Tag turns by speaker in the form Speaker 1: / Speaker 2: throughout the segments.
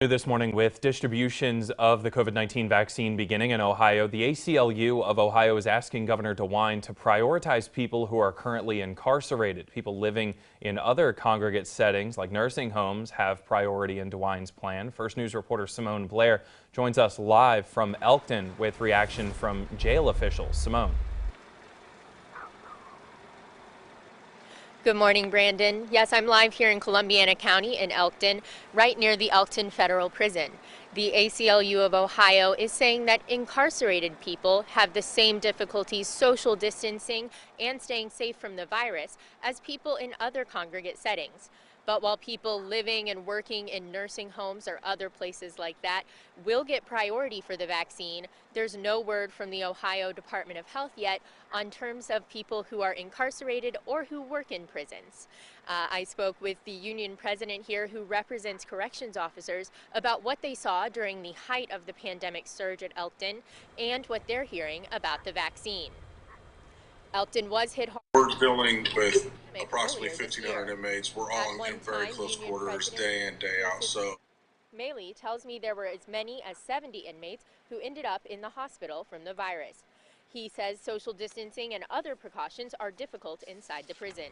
Speaker 1: This morning, with distributions of the COVID-19 vaccine beginning in Ohio, the ACLU of Ohio is asking Governor DeWine to prioritize people who are currently incarcerated. People living in other congregate settings like nursing homes have priority in DeWine's plan. First News reporter Simone Blair joins us live from Elkton with reaction from jail officials. Simone.
Speaker 2: Good morning, Brandon. Yes, I'm live here in Columbiana County in Elkton, right near the Elkton Federal Prison. The ACLU of Ohio is saying that incarcerated people have the same difficulties social distancing and staying safe from the virus as people in other congregate settings. But while people living and working in nursing homes or other places like that will get priority for the vaccine, there's no word from the Ohio Department of Health yet on terms of people who are incarcerated or who work in prisons. I spoke with the union president here who represents corrections officers about what they saw during the height of the pandemic surge at Elkton and what they're hearing about the vaccine. Elkton was hit hard.
Speaker 3: We're dealing with approximately 1,500 inmates. We're all in very close quarters day in, day out. So
Speaker 2: Maley tells me there were as many as 70 inmates who ended up in the hospital from the virus. He says social distancing and other precautions are difficult inside the prison.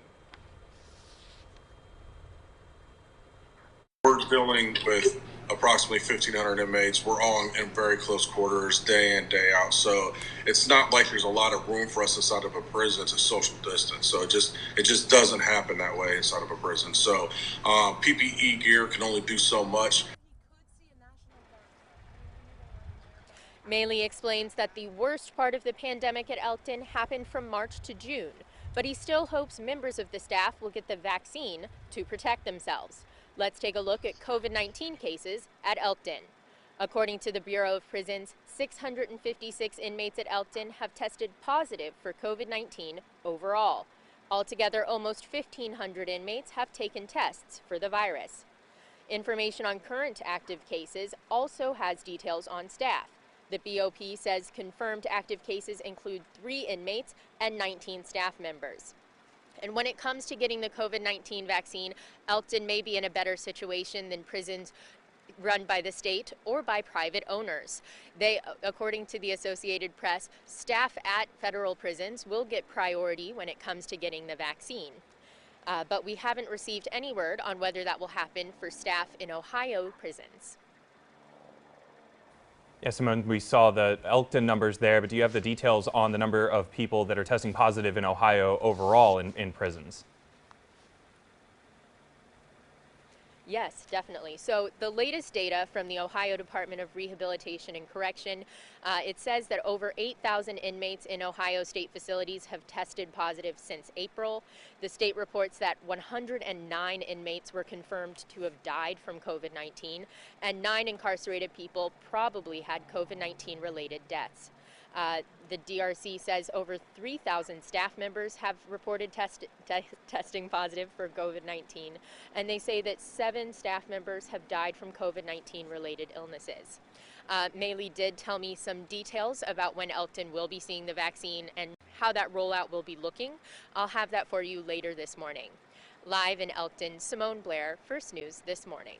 Speaker 3: we're dealing with approximately 1,500 inmates. We're all in very close quarters day in, day out. So it's not like there's a lot of room for us inside of a prison to social distance. So it just doesn't happen that way inside of a prison. So PPE gear can only do so much.
Speaker 2: Maley explains that the worst part of the pandemic at Elkton happened from March to June, but he still hopes members of the staff will get the vaccine to protect themselves. Let's take a look at COVID-19 cases at Elkton. According to the Bureau of Prisons, 656 inmates at Elkton have tested positive for COVID-19 overall. Altogether, almost 1,500 inmates have taken tests for the virus. Information on current active cases also has details on staff. The BOP says confirmed active cases include 3 inmates and 19 staff members. And when it comes to getting the COVID-19 vaccine, Elkton may be in a better situation than prisons run by the state or by private owners. According to the Associated Press, staff at federal prisons will get priority when it comes to getting the vaccine. But we haven't received any word on whether that will happen for staff in Ohio prisons.
Speaker 1: Yes, Simone, we saw the Elkton numbers there, but do you have the details on the number of people that are testing positive in Ohio overall in prisons?
Speaker 2: Yes, definitely. So the latest data from the Ohio Department of Rehabilitation and Correction, it says that over 8,000 inmates in Ohio state facilities have tested positive since April. The state reports that 109 inmates were confirmed to have died from COVID-19, and 9 incarcerated people probably had COVID-19 related deaths. The DRC says over 3,000 staff members have reported testing positive for COVID-19, and they say that 7 staff members have died from COVID-19 related illnesses. Maley did tell me some details about when Elkton will be seeing the vaccine and how that rollout will be looking. I'll have that for you later this morning. Live in Elkton, Simone Blair, First News This Morning.